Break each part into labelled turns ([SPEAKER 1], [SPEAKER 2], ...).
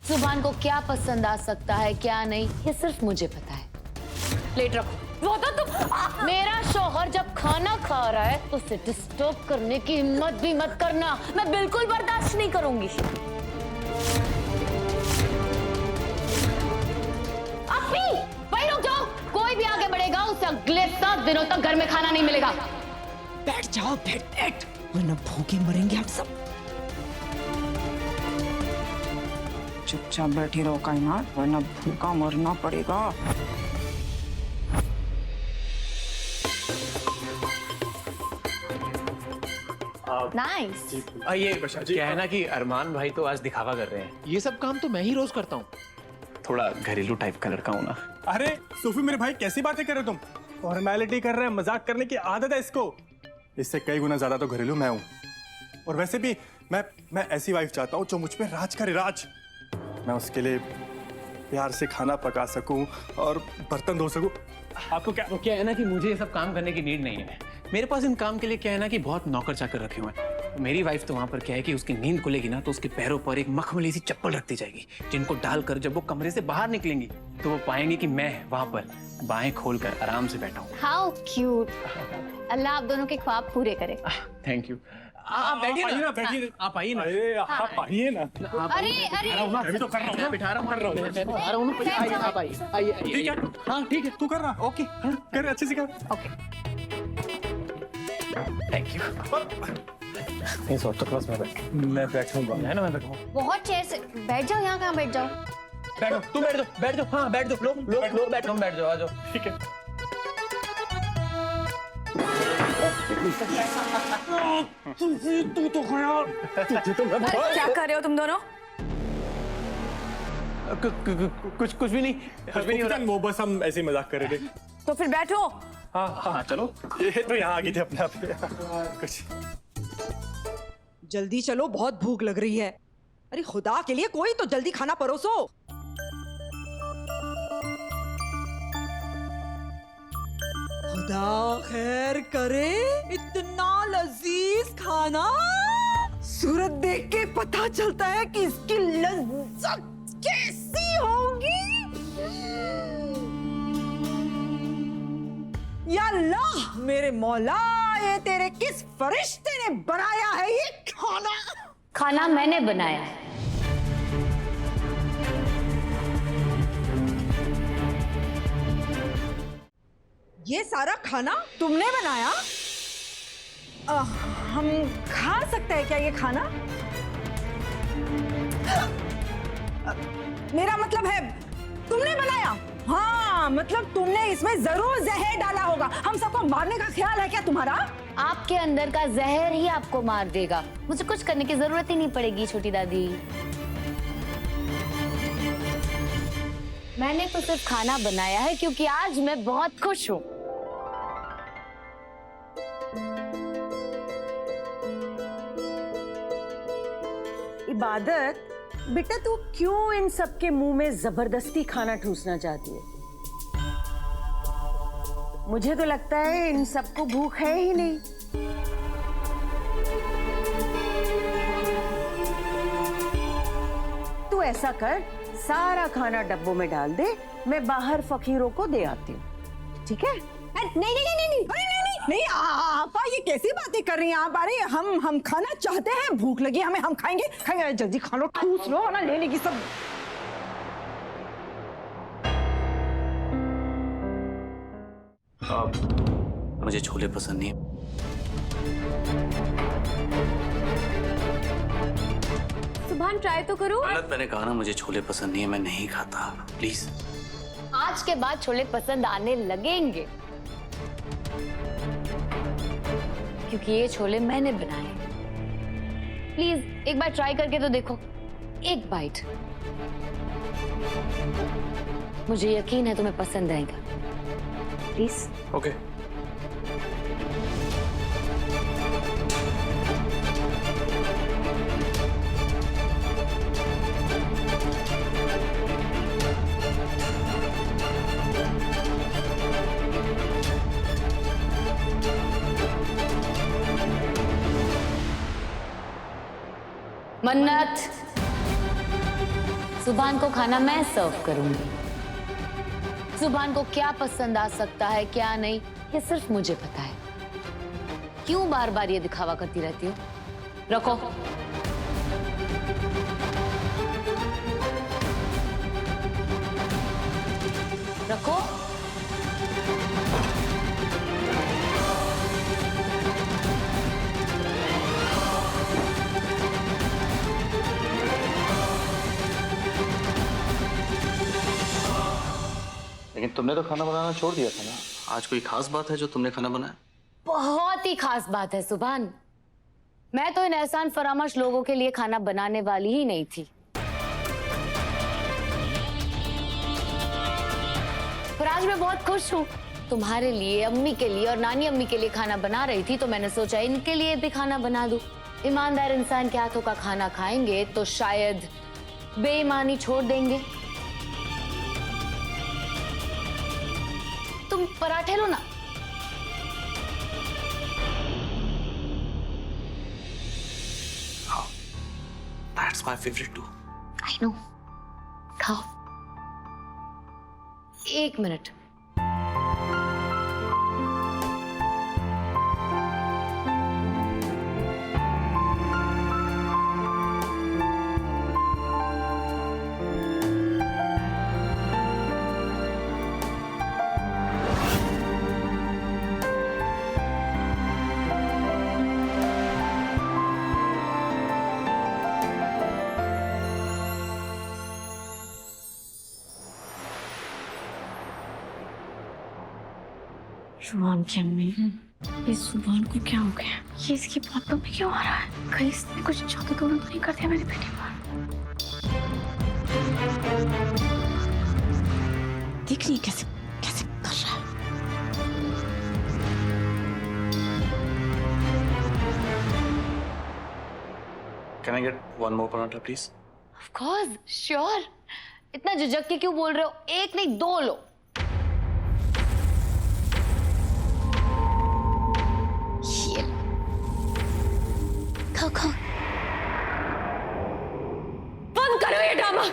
[SPEAKER 1] सुभान को क्या पसंद आ सकता है क्या नहीं ये सिर्फ मुझे पता है। प्लेट रखो। वो तो तुम मेरा शौहर जब खाना खा रहा है तो उसे डिस्टर्ब करने की हिम्मत भी मत करना, मैं बिल्कुल बर्दाश्त नहीं करूंगी। अपी वहीं रुक जाओ, कोई भी आगे बढ़ेगा उसे अगले 7 दिनों तक घर में खाना नहीं मिलेगा।
[SPEAKER 2] बैठ जाओ, बैठ, वरना भूखे मरेंगे हम सब। चुपचाप बैठी रहो कायनात, वरना भूखा मरना पड़ेगा।
[SPEAKER 1] नाइस।
[SPEAKER 3] ये क्या है ना कि अरमान भाई तो आज दिखावा कर रहे हैं। ये सब काम तो मैं ही रोज करता हूँ। थोड़ा घरेलू टाइप का लड़का हूँ ना।
[SPEAKER 4] अरे सूफी मेरे भाई कैसी बातें कर रहे हो तुम? फॉर्मेलिटी कर रहे हैं, मजाक करने की आदत है इसको। इससे कई गुना ज्यादा तो घरेलू मैं हूँ। और वैसे भी मैं ऐसी वाइफ चाहता हूँ जो मुझ पे राज करे, राज। मैं उसके लिए प्यार से खाना पका सकूं और बर्तन धो सकूं। आपको
[SPEAKER 3] क्या है ना कि मुझे ये सब काम करने की नीड नहीं है। मेरे पास इन काम के लिए क्या है ना कि बहुत नौकर चाकर रखे हुए हैं। मेरी वाइफ तो वहां पर क्या है कि उसकी नींद खुलेगी ना तो उसके पैरों पर एक मखमली सी चप्पल रखती जाएगी, जिनको डालकर जब वो कमरे से बाहर निकलेंगी तो वो पाएंगे कि मैं वहां पर बाहें खोलकर आराम से बैठा हूँ।
[SPEAKER 1] How cute. अल्लाह आप दोनों के ख्वाब पूरे करे।
[SPEAKER 3] Thank you. आप बैठिए ना, बैठिए। आप आइए ना।
[SPEAKER 4] अरे आप आइए ना।
[SPEAKER 1] अरे
[SPEAKER 4] मैं भी तो कर रहा हूँ,
[SPEAKER 3] बिठा रहा हूँ। आइए, आप आइए।
[SPEAKER 4] ठीक है। हाँ ठीक है, तू कर रहा।
[SPEAKER 3] ओके,
[SPEAKER 4] कर, अच्छे से कर।
[SPEAKER 1] ओके।
[SPEAKER 3] Thank you.
[SPEAKER 4] मैं बैठूंगा।
[SPEAKER 3] है ना, मैं बैठूंगा।
[SPEAKER 1] बहुत चेयर से बैठ जाओ, यहाँ कहाँ बैठ जाओ।
[SPEAKER 3] बैठो, तुम बैठ जाओ। हाँ बैठ जाओ, लोग बैठो, तुम बैठ जाओ, आ जाओ।
[SPEAKER 4] ठीक है। तू तो खड़ा।
[SPEAKER 2] क्या कर रहे हो तुम दोनों?
[SPEAKER 3] कुछ भी नहीं, कुछ भी नहीं हो रहा।
[SPEAKER 4] वो बस हम ऐसे ही मजाक कर रहे थे।
[SPEAKER 2] तो फिर बैठो।
[SPEAKER 4] हाँ चलो। ये तो यहाँ आ गई थी अपने आप पे। कुछ
[SPEAKER 2] जल्दी चलो, बहुत भूख लग रही है। अरे खुदा के लिए कोई तो जल्दी खाना परोसो। खुदा खैर करे, इतना लजीज खाना। सूरत देख के पता चलता है कि इसकी लज्जत कैसी होगी। या अल्लाह मेरे मौला, ये तेरे किस फरिश्ते ने बनाया है ये खाना?
[SPEAKER 1] खाना मैंने बनाया है।
[SPEAKER 2] ये सारा खाना तुमने बनाया? हम खा सकते हैं क्या ये खाना? मेरा मतलब है तुमने बनाया? हाँ, मतलब तुमने इसमें जरूर जहर डाला होगा। हम सबको मारने का ख्याल है क्या तुम्हारा?
[SPEAKER 1] आपके अंदर का जहर ही आपको मार देगा। मुझे कुछ करने की जरूरत ही नहीं पड़ेगी छोटी दादी। मैंने तो सिर्फ खाना बनाया है क्योंकि आज मैं बहुत खुश हूँ।
[SPEAKER 5] इबादत, बेटा तू क्यों इन सबके मुंह में जबरदस्ती खाना ठूसना चाहती है? मुझे तो लगता है इन सबको भूख है ही नहीं। तू ऐसा कर, सारा खाना डब्बों में डाल दे, मैं बाहर फकीरों को दे आती हूँ, ठीक है?
[SPEAKER 2] नहीं, आपा ये कैसी बातें कर रही हैं आप? अरे हम खाना चाहते हैं, भूख लगी हमें, हम खाएंगे। जल्दी खा लो, ठूस लो, वरना ले लेगी सब।
[SPEAKER 6] मुझे छोले पसंद नहीं।
[SPEAKER 1] सुभान ट्राई तो करो।
[SPEAKER 6] गलत, मैंने कहा ना मुझे छोले पसंद नहीं है, मैं नहीं खाता, प्लीज।
[SPEAKER 1] आज के बाद छोले पसंद आने लगेंगे क्योंकि ये छोले मैंने बनाए। प्लीज एक बार ट्राई करके तो देखो, एक बाइट। मुझे यकीन है तुम्हें पसंद आएगा। प्लीज।
[SPEAKER 6] ओके।
[SPEAKER 1] मन्नत, सुभान को खाना मैं सर्व करूंगी। सुभान को क्या पसंद आ सकता है क्या नहीं, ये सिर्फ मुझे पता है। क्यों बार बार ये दिखावा करती रहती हो? रखो। रखो।
[SPEAKER 6] लेकिन तुमने तो खाना बनाना छोड़ दिया था ना। आज कोई खास बात है जो तुमने खाना बनाया?
[SPEAKER 1] बहुत ही खास बात है सुभान। मैं तो इन एहसान फरामश लोगों के लिए खाना बनाने वाली ही नहीं थी, पर आज मैं बहुत खुश हूँ। तुम्हारे लिए, अम्मी के लिए और नानी अम्मी के लिए खाना बना रही थी, तो मैंने सोचा इनके लिए भी खाना बना दूं। ईमानदार इंसान के हाथों का खाना खाएंगे तो शायद बेईमानी छोड़ देंगे। तुम पराठे लो ना।
[SPEAKER 6] That's my favorite too.
[SPEAKER 1] I know. खाओ। एक मिनट।
[SPEAKER 7] सुभान की अम्मी, इस सुभान को क्या हो गया? ये इसकी बातों में क्यों आ रहा है? कहीं इसने कुछ जादू तो नहीं कर दिया मेरी बेटी पर? देख नहीं कैसे कैसे कर रहा है।
[SPEAKER 6] Can I get one more paratha, please?
[SPEAKER 1] Of course, sure. इतना झिझक के क्यों बोल रहे हो? एक नहीं दो लो। ये खाओ खाओ। बंद करो ये ड्रामा।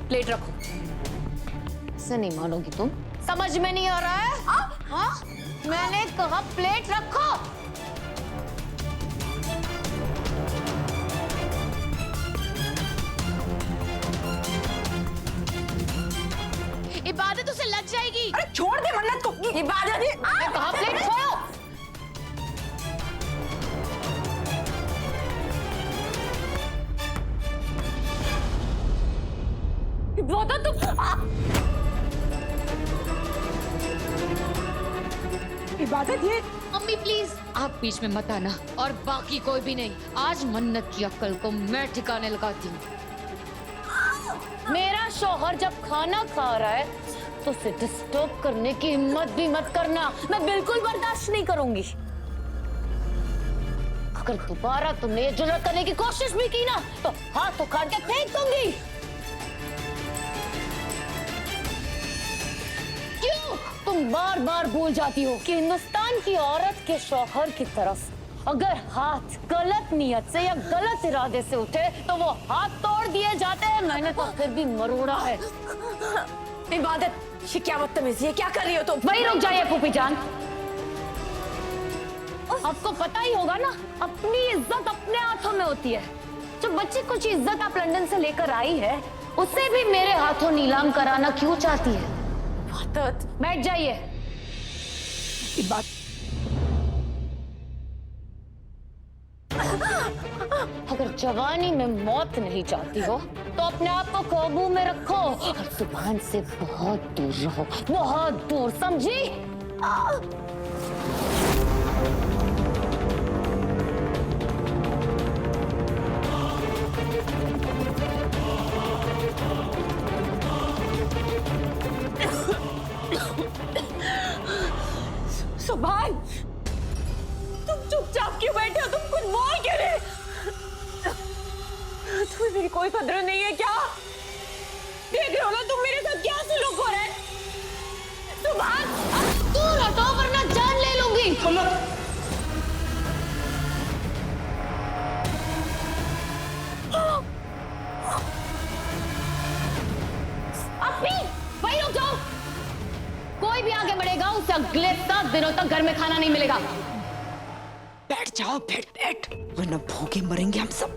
[SPEAKER 1] प्लेट रखो। इससे नहीं मानोगी तुम। समझ में नहीं आ रहा है? हाँ? मैंने कहा प्लेट रखो। इबादत उसे लग जाएगी।
[SPEAKER 2] अरे छोड़ दे मन्नत को। इबादत
[SPEAKER 1] मैं कहा प्लेट छोड़ो। इबादत तुम
[SPEAKER 2] इबादत ये
[SPEAKER 1] मम्मी प्लीज आप बीच में मत आना, और बाकी कोई भी नहीं। आज मन्नत की अक्ल को मैं ठिकाने लगाती हूँ। मेरा शौहर जब खाना खा रहा है तो उसे डिस्टर्ब करने की हिम्मत भी मत करना। मैं बिल्कुल बर्दाश्त नहीं करूंगी। अगर दोबारा तुमने ये जुर्रत करने की कोशिश भी की ना तो हाथ उखाड़ के फेंक दूंगी। क्यों तुम बार बार भूल जाती हो कि हिंदुस्तान की औरत के शौहर की तरफ अगर हाथ गलत नियत से या गलत इरादे से उठे तो वो हाथ तोड़ दिए जाते हैं। मैंने तो फिर भी मरोड़ा है।
[SPEAKER 2] इबादत ये क्या बदतमीजी है? क्या कर रही हो तुम?
[SPEAKER 1] वही रुक जाइए फूफी जान। आपको पता ही होगा ना, अपनी इज्जत अपने हाथों में होती है। जो बच्ची कुछ इज्जत आप लंदन से लेकर आई है उसे भी मेरे हाथों नीलाम कराना क्यों चाहती है? बैठ जाइए। अगर जवानी में मौत नहीं चाहती हो तो अपने आप को काबू में रखो और जुबान से बहुत दूर रहो, बहुत दूर, समझी?
[SPEAKER 2] सुभान
[SPEAKER 5] कोई कदर नहीं है क्या? देख रहे हो ना तुम मेरे साथ क्या सलूक हो रहा है? सुभान
[SPEAKER 1] दूर हटो वरना जान ले लूंगी। अपनी वही रुक जाओ। कोई भी आगे बढ़ेगा उसे अगले 7 दिनों तक घर में खाना नहीं मिलेगा।
[SPEAKER 2] बैठ जाओ, बैठ वरना भूखे मरेंगे हम सब।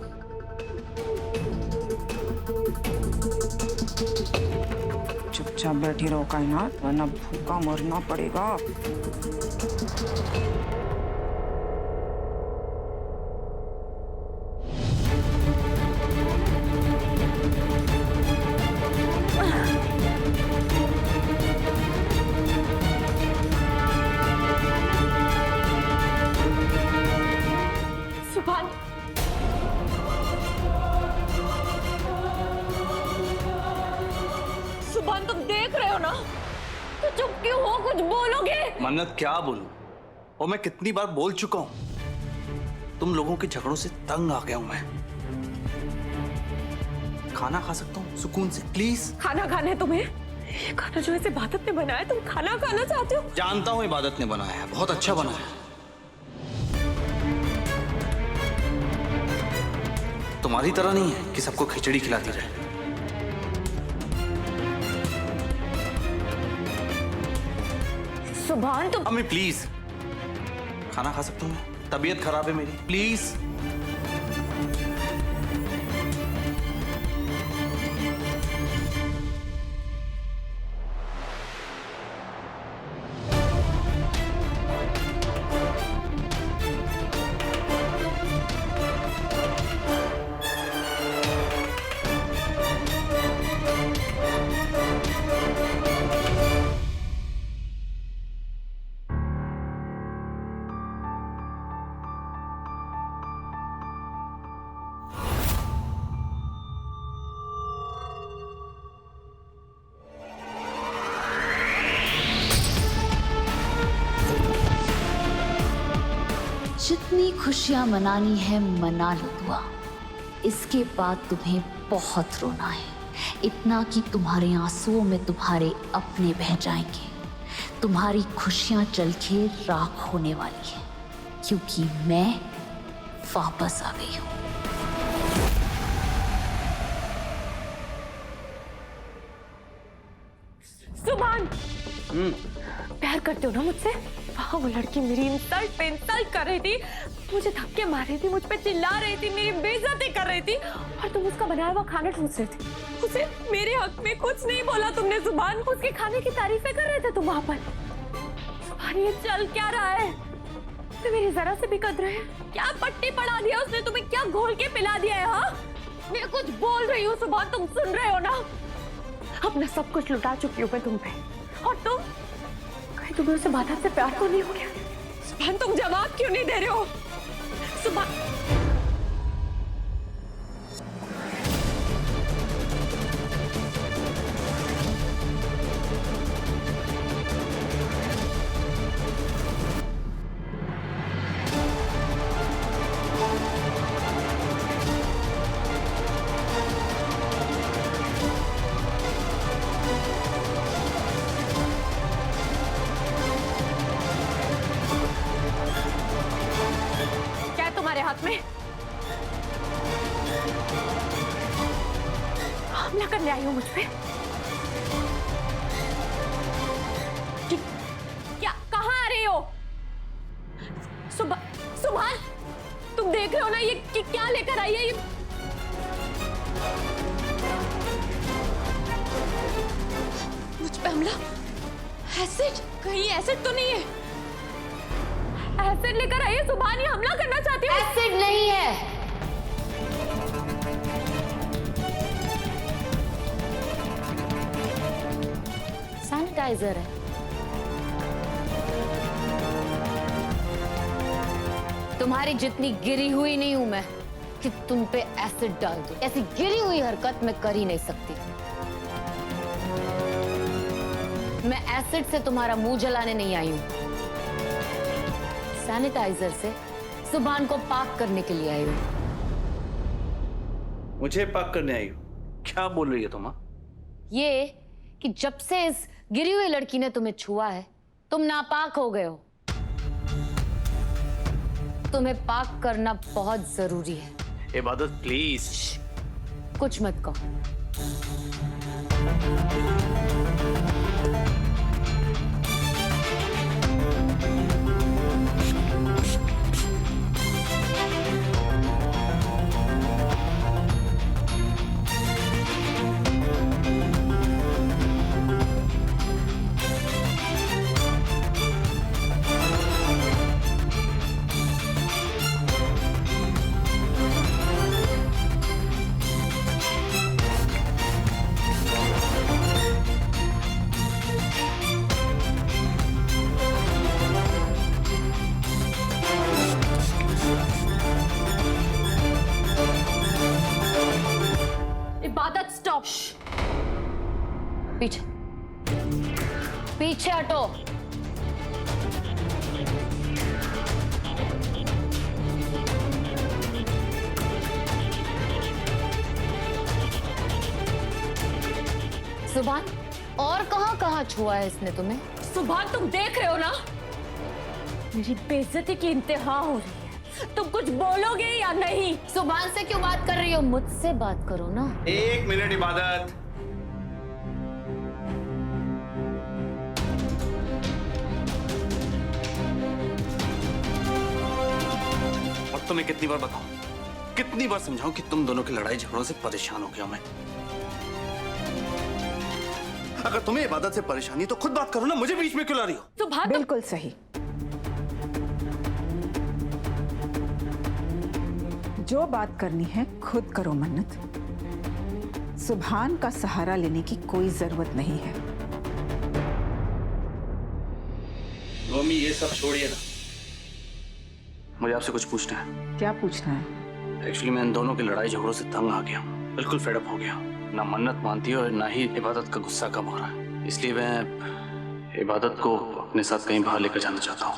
[SPEAKER 2] चुपचाप बैठी रहो कायनात, वरना भूखा मरना पड़ेगा।
[SPEAKER 5] सुभान, सुभान तुम देख रहे हो ना, तो चुप क्यों हो? कुछ बोलोगे?
[SPEAKER 6] मन्नत क्या बोलूं? और मैं कितनी बार बोल चुका हूं, तुम लोगों के झगड़ों से तंग आ गया हूं मैं। खाना खा सकता हूं सुकून से प्लीज?
[SPEAKER 5] खाना खाना है तुम्हें? ये खाना जो ऐसे इबादत ने बनाया, तुम खाना खाना चाहते हो?
[SPEAKER 6] जानता हूं इबादत ने बनाया है, बहुत अच्छा बनाया है। तुम्हारी तरह नहीं है कि सबको खिचड़ी खिलाती रहे।
[SPEAKER 5] सुभान तुम
[SPEAKER 6] अम्मी प्लीज, खाना खा सकता हूं मैं? तबीयत खराब है मेरी, प्लीज।
[SPEAKER 1] जितनी खुशियां मनानी है मना लो दुआ। इसके बाद तुम्हें बहुत रोना है, इतना कि तुम्हारे आंसुओं में तुम्हारे अपने बह जाएंगे। तुम्हारी खुशियां जल के राख होने वाली है, क्योंकि मैं वापस आ गई हूं।
[SPEAKER 5] सुभान, प्यार करते हो ना मुझसे? वहाँ वो लड़की मेरी इंसल्ट पे इंसल्ट कर रही थी, मुझे धक्के मार रही थी, मुझ पे चिल्ला रही थी, मेरी बेइज्जती कर रही थी, और तुम उसका बनाया हुआ खाना ठूस रहे थे। उसे मेरे हक में कुछ नहीं बोला तुमने जुबान, उसके खाने की तारीफें कर रहे थे तुम वहाँ पर। जुबान, ये चल क्या रहा है? तो मेरी जरा से भी कदर है? क्या पट्टी पड़ा दिया उसने तुम्हें? क्या घोल के पिला दिया है? हाँ, मैं कुछ बोल रही हूँ सुभान, तुम सुन रहे हो ना? अपना सब कुछ लुटा चुकी हूँ मैं तुम पे, और तुम तुम्हें उसे बाधा से प्यार तो नहीं हो गया? सुभान, तुम जवाब क्यों नहीं दे रहे हो? सुभान, हाथ में हमला करने आई हो मुझ पे? क्या कहाँ आ रही हो? सुभान, तुम देख रहे हो ना ये क्या लेकर आई है? ये मुझ पे हमला? एसिड? कहीं एसिड तो नहीं है? एसिड लेकर आई है सुभान, ये हमला करना चाहती है।
[SPEAKER 1] एसिड नहीं है, सैनिटाइजर है। तुम्हारी जितनी गिरी हुई नहीं हूं मैं कि तुम पे एसिड डाल दूं। ऐसी गिरी हुई हरकत मैं कर ही नहीं सकती। मैं एसिड से तुम्हारा मुंह जलाने नहीं आई हूं, सैनिटाइजर से जुबान को पाक करने के लिए आई हूं।
[SPEAKER 6] मुझे पाक करने आई हो? क्या बोल रही है तुम? हाँ?
[SPEAKER 1] ये कि जब से इस गिरी हुई लड़की ने तुम्हें छुआ है, तुम नापाक हो गए हो। तुम्हें पाक करना बहुत जरूरी है।
[SPEAKER 6] इबादत प्लीज।
[SPEAKER 1] कुछ मत कहो।
[SPEAKER 5] इबादत स्टॉप।
[SPEAKER 1] पीछे पीछे हटो। सुभान, और कहाँ छुआ है इसने तुम्हें?
[SPEAKER 5] सुभान तुम देख रहे हो ना, मेरी बेइज्जती की इंतहा हो रही है। तुम कुछ बोलोगे या नहीं?
[SPEAKER 1] सुभान से क्यों बात कर रही हो? मुझसे बात करो ना।
[SPEAKER 6] 1 मिनट इबादत। और तुम्हें कितनी बार बताऊं, कितनी बार समझाऊं कि तुम दोनों की लड़ाई झगड़ों से परेशान हो गया मैं। अगर तुम्हें इबादत से परेशानी तो खुद बात करो ना, मुझे बीच में क्यों ला रही हो?
[SPEAKER 5] सुभान
[SPEAKER 2] बिल्कुल सही। जो बात करनी है खुद करो मन्नत। सुभान का सहारा लेने की कोई जरूरत नहीं है।
[SPEAKER 6] रोमी ये सब छोड़िए ना, मुझे आपसे कुछ पूछना है।
[SPEAKER 2] क्या पूछना है?
[SPEAKER 6] एक्चुअली मैं इन दोनों की लड़ाई झगड़ों से तंग आ गया हूँ, बिल्कुल फेडअप हो गया हूँ। ना मन्नत मानती है और ना ही इबादत का गुस्सा कम हो रहा है। इसलिए मैं इबादत को अपने साथ कहीं बाहर लेकर जाना चाहता हूँ।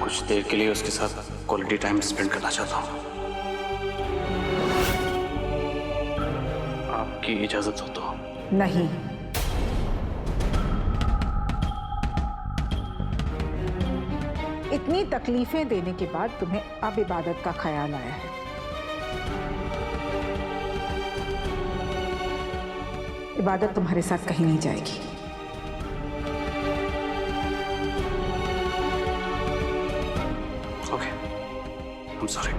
[SPEAKER 6] कुछ देर के लिए उसके साथ क्वालिटी टाइम स्पेंड करना चाहता हूँ। आपकी इजाजत हो तो?
[SPEAKER 2] नहीं। इतनी तकलीफें देने के बाद तुम्हें अब इबादत का ख्याल आया है। इबादत तुम्हारे साथ कहीं नहीं जाएगी।
[SPEAKER 6] Okay, I am sorry.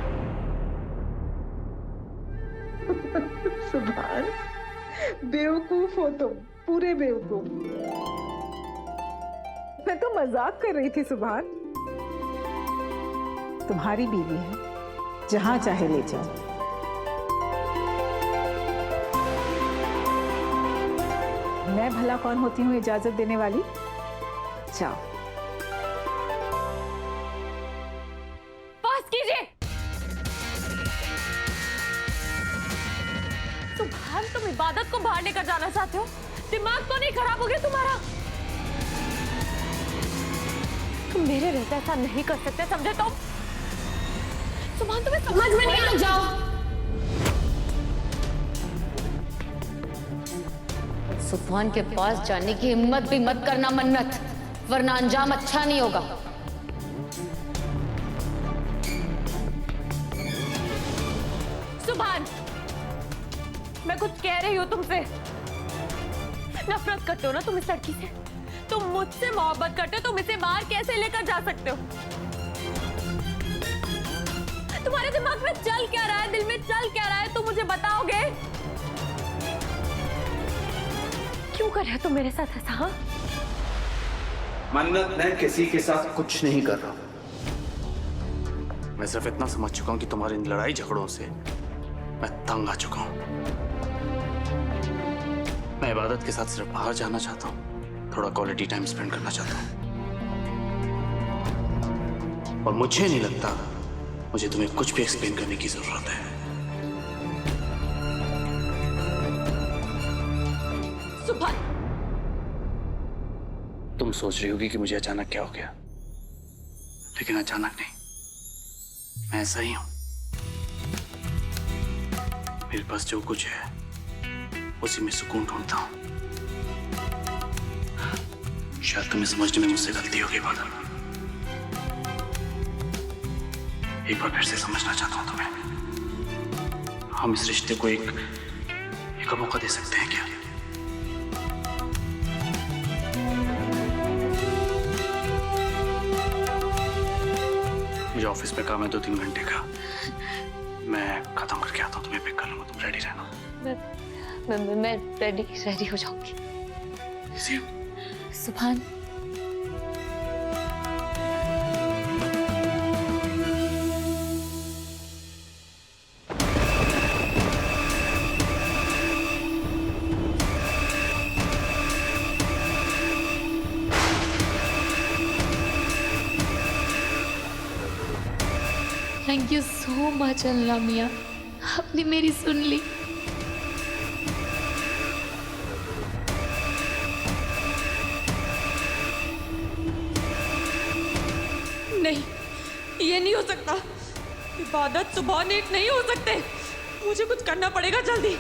[SPEAKER 2] सुभान, बेवकूफ हो तुम, पूरे बेवकूफ। मैं तो मजाक कर रही थी सुभान। तुम्हारी बीवी है, जहां चाहे ले जाओ। मैं भला कौन होती हूँ इजाजत देने वाली? जाओ।
[SPEAKER 5] पास कीजिए। सुभान तुम इबादत को बाहर लेकर जाना चाहते हो? दिमाग तो नहीं खराब हो गया तुम्हारा? तुम मेरे रहते ऐसा नहीं कर सकते, समझे? तुम सुभान तुम्हें समझ में नहीं आ
[SPEAKER 1] जाओ। सुभान के पास जाने की हिम्मत भी मत करना मन्नत, वरना अंजाम अच्छा नहीं होगा।
[SPEAKER 5] सुभान, मैं कुछ कह रही हूँ तुमसे। नफरत करते हो ना तुम इस लड़की से? तुम मुझसे मोहब्बत करते हो, तुम इसे बाहर कैसे लेकर जा सकते हो? तुम्हारे दिमाग में चल क्या रहा है, दिल में चल क्या रहा है, तुम मुझे बताओगे? क्यों कर रहे हो तुम मेरे साथ ऐसा? हाँ,
[SPEAKER 6] मन्नत, मैं किसी के साथ कुछ नहीं कर रहा। मैं सिर्फ इतना समझ चुका हूं कि तुम्हारी इन लड़ाई झगड़ों से मैं तंग आ चुका हूं। मैं इबादत के साथ सिर्फ बाहर जाना चाहता हूं, थोड़ा क्वालिटी टाइम स्पेंड करना चाहता हूं। और मुझे नहीं लगता मुझे तुम्हें कुछ भी एक्सप्लेन करने की जरूरत है।
[SPEAKER 5] सुभान,
[SPEAKER 6] तुम सोच रही होगी कि मुझे अचानक क्या हो गया, लेकिन अचानक नहीं, मैं ऐसा ही हूं। मेरे पास जो कुछ है उसी में सुकून ढूंढता हूं। शायद तुम्हें समझने में मुझसे गलती होगी बादल। एक बार फिर से समझना चाहता हूं तुम्हें। हम इस रिश्ते को एक मौका दे सकते हैं क्या? मुझे ऑफिस में काम है 2-3 घंटे का। मैं खत्म करके आता हूँ, तुम्हें पिक कर लूंगा। तुम रेडी रहना।
[SPEAKER 1] मैं रेडी हो जाऊंगी। सुभान,
[SPEAKER 7] थैंक यू सो मच अल्लाह मियाँ, आपने मेरी सुन ली।
[SPEAKER 5] नहीं, ये नहीं हो सकता। इबादत सुभान एक नहीं हो सकते। मुझे कुछ करना पड़ेगा जल्दी।